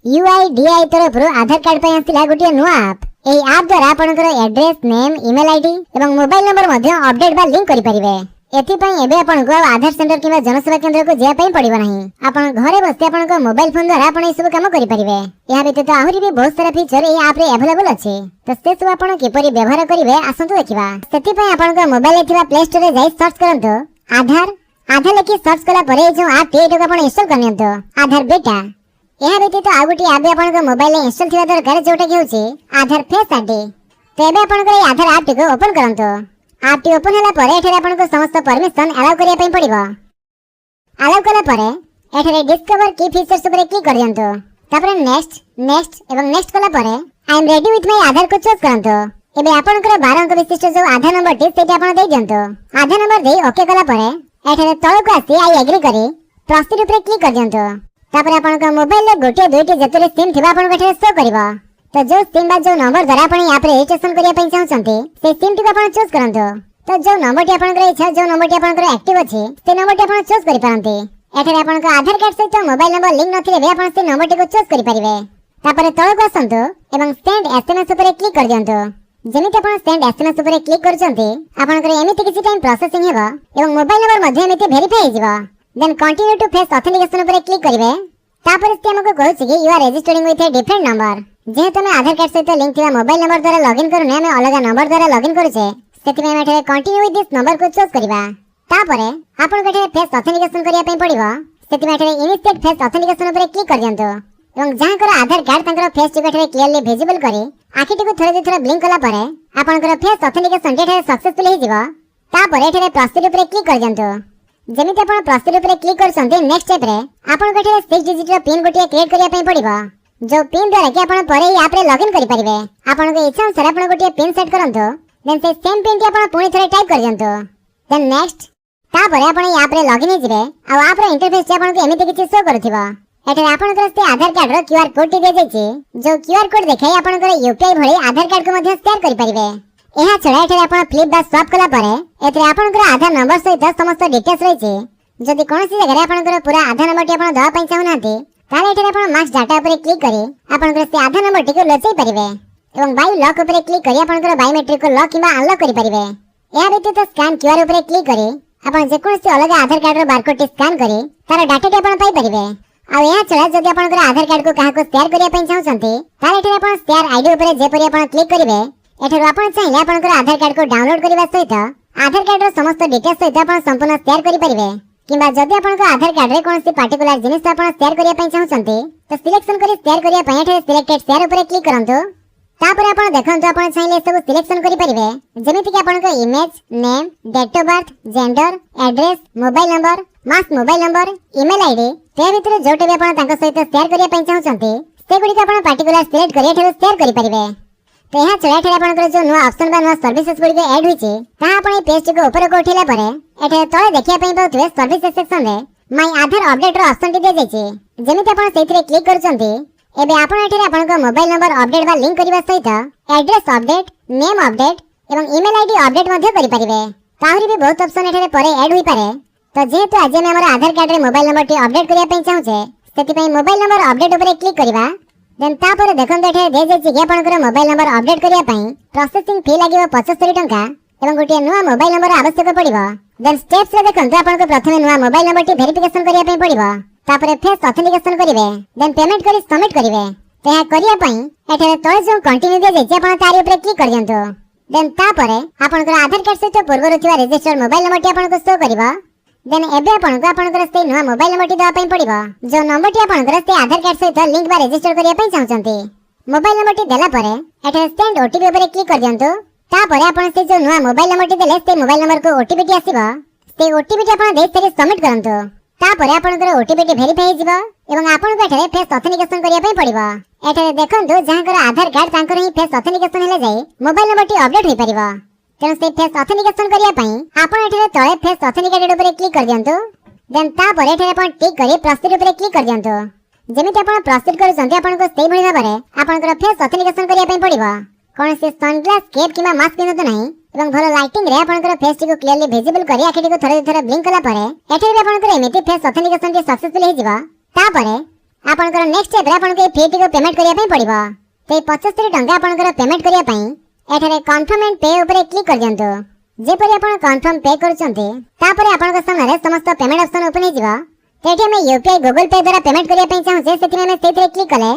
UIDAI तरफ आधार card पर आसिला गोटे नुआ आप एई आप द्वारा आपनकर एड्रेस नेम ईमेल आईडी एवं मोबाइल नंबर मध्ये अपडेट बा लिंक करि परिबे। एथिपाई एबे आपनको आधार सेंटर किबा जनसेवा केंद्र को जिया पई पड़िबो नाही। आपण घरे बसते आपनको मोबाइल फोन द्वारा आपण ए सब काम करि परिबे। या व्यतीत आहुरी भी बहुत सारा फीचर ए आप रे अवेलेबल अछि। तो से सब आपण किपरि व्यवहार करिवे आसंतु देखिबा। सेथिपाई आपनको मोबाइल एथिबा प्ले स्टोर रे जाई सर्च करंतो आधार आधार लेखि सर्च कला परे जो आप टेट आपण इंस्टॉल करनियंतो आधार बेटा। यह व्यतीत आ गोटी आप आपनको मोबाइल रे इंस्टॉल थिबा दरकार जोटा कि होछि आधार फेस आईडी। तो एबे आपनको आधार ऐप को ओपन करंतो। आप टी ओपन होला परे एठरे आपनको समस्त परमिशन अलाउ करिया पई पड़िबो। अलाउ कला परे एठरे डिस्कवर की फीचर्स ऊपर क्लिक कर दियंतो। तापर नेक्स्ट नेक्स्ट एवं नेक्स्ट कला परे I am ready with my Aadhaar को चूज करंतो। एबे आपनकर 12 अंक विशिष्ट जो आधार नंबर टी सेटा आपण दे दियंतो। आधार नंबर दे ओके कला परे एठरे तळको आसी आई एग्री करी प्रोसीड ऊपर क्लिक कर दियंतो। तापर आपनकर मोबाइल रे गोटे दुईटी जतरे सिम थिबा आपण एठरे शो करबो। तो जो सिम बा जो नंबर द्वारा आपण यहाँ पे रजिस्ट्रेशन करिया पई चाहउछंती से सिम टी आपण चूज करंतो। तो जो नंबर टी आपण करे इच्छा जो नंबर टी आपण करे एक्टिव अछि से नंबर टी आपण चूज करि पारंती। एठरे आपण को आधार कार्ड सहित मोबाइल नंबर लिंक नथिले बे आपण से नंबर टी को चूज करि परिबे। तापर तळको आसंतो एवं सेंड एसएमएस ऊपर क्लिक कर दियंतो। जेमिति आपण सेंड एसएमएस ऊपर क्लिक करचंती आपण करे एमिति किछि टाइम प्रोसेसिंग हेबो एवं मोबाइल नंबर मध्ये एमिति वेरीफाई हेजिबो। Then continue to face authentication ऊपर क्लिक करिवे। तापर से हमको कहछि कि you are registering with a different number. जेहेतु मैं आधार कार्ड सहित लिंक थिबा मोबाइल नंबर द्वारा लॉगिन करूने हमें अलग नंबर द्वारा लॉगिन करूचे सेति में एठरे कंटिन्यू विथ दिस नंबर को चूज करिबा। तापरे आपण को एठरे फेस ऑथेंटिकेशन करिया पई पड़िबो। सेति में एठरे इनिशिएट फेस ऑथेंटिकेशन ऊपर क्लिक कर दियंतो एवं जहां कर आधार कार्ड तंकर फेस टिक एठरे क्लियरली विजिबल करी आखिटी को थोड़े थोड़ा ब्लिंक कला परे आपण कर फेस ऑथेंटिकेशन एठरे सक्सेसफुल हे जिवो। तापरे एठरे प्रोसीड ऊपर क्लिक कर दियंतो। जेमिति आपण प्रोसीड ऊपर क्लिक करछन्ते नेक्स्ट स्टेप रे आपण को एठरे 6 डिजिट रो पिन गोटिया क्रिएट करिया पई पड़िबो। जो पिन द्वारा कि आपण परे ऐप रे लॉगिन करि परिबे। आपण को इच्छा अनुसार आपण गोटिया पिन सेट करंतो। देन से सेम पिन टी आपण पुनी थरे टाइप कर दियंतो। देन नेक्स्ट तापरे आपण ऐप रे लॉगिन हे जिवे आ ऐप रे इंटरफेस टी आपण को एमिति किछि शो करथिबो। एठरे आपण कर से आधार कार्ड रो क्यूआर कोड टी दे जायछि जो क्यूआर कोड देखाई आपण कर यूपीआई भଳି आधार कार्ड को मध्ये शेयर करि परिबे। एहा छडा एठरे आपण फ्लिप बा स्वैप कला परे एठरे आपण कर आधार नंबर सहित समस्त डिटेल्स रहिछि। जदि कोनोसी जगह आपण कर पूरा आधार नंबर टी आपण दवा पई चाहनांती ताले एठरे आपण मार्क्स डाटा ऊपर क्लिक करी आपण कर से आधार नंबर टी को लचै परिबे एवं बाय लॉक ऊपर क्लिक करी आपण कर बायोमेट्रिक को लॉक किबा अनलॉक करि परिबे। या व्यतीत स्कैन क्यूआर ऊपर क्लिक करी आपण जे कोनोसी अलग आधार कार्ड रो बारकोड टी स्कैन करी तार डाटा टी आपण पाई परिबे। आ या छडा जदि आपण कर आधार कार्ड को काहा को शेयर करिया पई चाहउछंती ताले एठरे आपण शेयर आईडी ऊपर जे परि आपण क्लिक करिवे एठरे आपण चाहिले आपण कर आधार कार्ड को डाउनलोड करिवा सहित आधार कार्ड रो समस्त डिटेल्स सहित आपण संपूर्ण शेयर करि परिबे। किबा जदि आपण को आधार कार्ड रे कोनोसी पर्टिकुलर जिनिस आपण शेयर करिया पई चाहउछंती तो सिलेक्शन करी शेयर करिया पई एठरे सिलेक्टेड शेयर ऊपर क्लिक करंतो। तापर आपण देखंतो आपण चाहिले सब सिलेक्शन करि परिबे जेमिति कि आपण को image name date of birth gender address mobile number मास मोबाइल नंबर ईमेल आईडी ते भितर जोटे भी आपण तांका सहित शेयर करिया पई चाहउछंती से गुडी आपण पर्टिकुलर सिलेक्ट करी एठरे शेयर करि परिबे। तो यहाँ चला एठरे आपण जो नुआ ऑप्शन बा नुआ सर्विसेज गुडी ऐड होईची ता आपण ए पेज को ऊपर को उठेला परे एठरे तळे देखिया पई पाउतबे सर्विसेज सेक्शन रे माय आधार अपडेट रो ऑप्शन टी दे जायछि। जेमिति आपण सेथिरे क्लिक करचंती एबे आपण एठरे आपण को मोबाइल नंबर अपडेट बा लिंक करिवा सहित एड्रेस अपडेट नेम अपडेट एवं ईमेल आईडी अपडेट मध्ये करि परिबे। ताहरी भी बहुत ऑप्शन एठरे परे ऐड होई पारे। तो जेहेतु आज हम हमर आधार कार्ड रे मोबाइल नंबर टी अपडेट करिया पई चाहूचे सेति पई मोबाइल नंबर अपडेट ऊपर क्लिक करिवा। देन तापर देखन एठे दे जायछि कि आपण कर मोबाइल नंबर अपडेट करिया पई प्रोसेसिंग फी लागिवो 75 टंका एवं गोटे नुआ मोबाइल नंबर आवश्यक पड़िबो। देन स्टेप्स रे देखन आपण को प्रथमे नुआ मोबाइल नंबर टी वेरिफिकेशन करिया पई पड़िबो। तापर फेस ऑथेंटिकेशन करिवे देन पेमेंट करी सबमिट करिवे। तेहा करिया पई एठे तळे जो कंटिन्यू दे जायछि आपण तारी ऊपर क्लिक कर दियंतो। देन तापर आपण कर आधार कार्ड सहित पूर्व रथिवा रजिस्टर्ड मोबाइल नंबर टी आपण को शो करबो। देन एबे आपण कर से नुआ मोबाइल नंबर टी दवा पई पड़िबो जो नंबर टी आपण कर से आधार कार्ड सहित लिंक बा रजिस्टर करिया पई चाहउछंती। मोबाइल नंबर टी देला परे एठे सेंड ओटीपी ऊपर क्लिक कर दियंतो। तापर आपण से जो नुआ मोबाइल नंबर टी देले से मोबाइल नंबर को ओटीपी टी आसीबो से ओटीपी टी आपण दे सारी सबमिट करंतो। तापर आपण कर ओटीपी टी वेरीफाई जिवो एवं आपण को एठे फेस ऑथेंटिकेशन करिया पई पड़िबो। एठे देखंतु जहां कर आधार कार्ड तांकर ही फेस ऑथेंटिकेशन हेले जाई मोबाइल नंबर टी अपडेट होई परिबो। तेणु से फेस ऑथेंटिकेशन करिया पई आपण एठे तळे फेस ऑथेंटिकेटेड ऊपर क्लिक कर दियंतो। देन तापर एठे आपण टिक करी प्रोसीड ऊपर क्लिक कर दियंतो। जेमिति आपण प्रोसीड करछन्ते आपण को सेही भଳି भाबरे आपण कर फेस ऑथेंटिकेशन करिया पई पड़िबो। कोन से सनग्लास कैप किबा मास्क पिनतो नाही एवं भलो लाइटिंग रे आपण कर फेस टी को क्लियरली विजिबल करी आखिटी को थोड़े थोड़े ब्लिंक कला परे एठे भी आपण कर एमिति फेस ऑथेंटिकेशन टी सक्सेसफुल हे जिवो। तापरे आपनकर नेक्स्ट स्टेप रे आपनको ए फी को पेमेंट करिया पई पड़िबो। ते 75 टंका आपनकर पेमेंट करिया पई एठारे कन्फर्म एंड पे ऊपर क्लिक कर दियंतु। जेपरि आपण कन्फर्म पे करचंती तापरे आपनकर सामने समस्त पेमेंट ऑप्शन ओपन हे जिवो। तेठी हम यूपीआई गूगल पे द्वारा पेमेंट करिया पई चाहू सेति में सेति क्लिक कले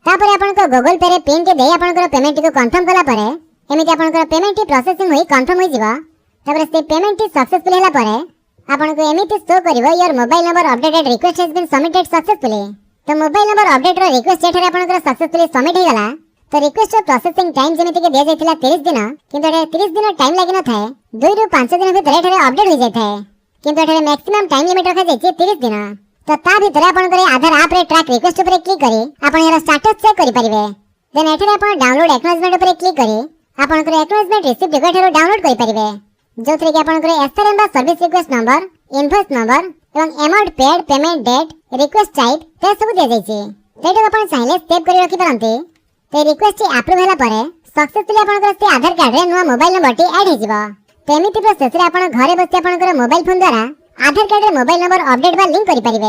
तापरे आपनकर गूगल पे रे पिन के देई आपनकर पेमेंट को कन्फर्म कला परे एमिति आपनकर पेमेंट प्रोसेसिंग होई कन्फर्म होई जिवो। तापरे से पेमेंट सक्सेसफुल होला परे आपनको एमिति शो करिवो your mobile number updated request has been submitted successfully. तो मोबाइल नंबर अपडेट रो रिक्वेस्ट एठारे आपनकर सक्सेसफुली सबमिट हे गला। तो रिक्वेस्ट प्रोसेसिंग टाइम जेमिति के दिया जायतिला 30 दिन किंतु एठारे 30 दिन टाइम लागि न थाए 2 रु 5 दिन भितर एठारे अपडेट हो जाय थाए किंतु एठारे मैक्सिमम टाइम लिमिट रखा जायछि 30 दिन। तो ता भितर आपनकर आधार ऐप रे ट्रैक रिक्वेस्ट ऊपर क्लिक करी आपण यार स्टेटस चेक करि परिबे। देन एठारे आपण डाउनलोड एक्नॉलेजमेंट ऊपर क्लिक करी आपनकर एक्नॉलेजमेंट रिसीप्ट एठारे डाउनलोड करि परिबे जोथरे कि आपनकर एसआरएम बा service request number invoice number एवं amount paid payment date request type ते सब दिया जायछि। तेटो आपण चाहिले सेव करि रखि परंती। ते रिक्वेस्ट अप्रूव होला परे सक्सेसफुली आपनकर से आधार कार्ड रे नुवा मोबाइल नंबर टी ऐड हे जिवो। तेमिति प्रोसेस रे आपण घरे बसी आपनकर मोबाइल फोन द्वारा आधार कार्ड रे मोबाइल नंबर अपडेट बा लिंक करि परिबे।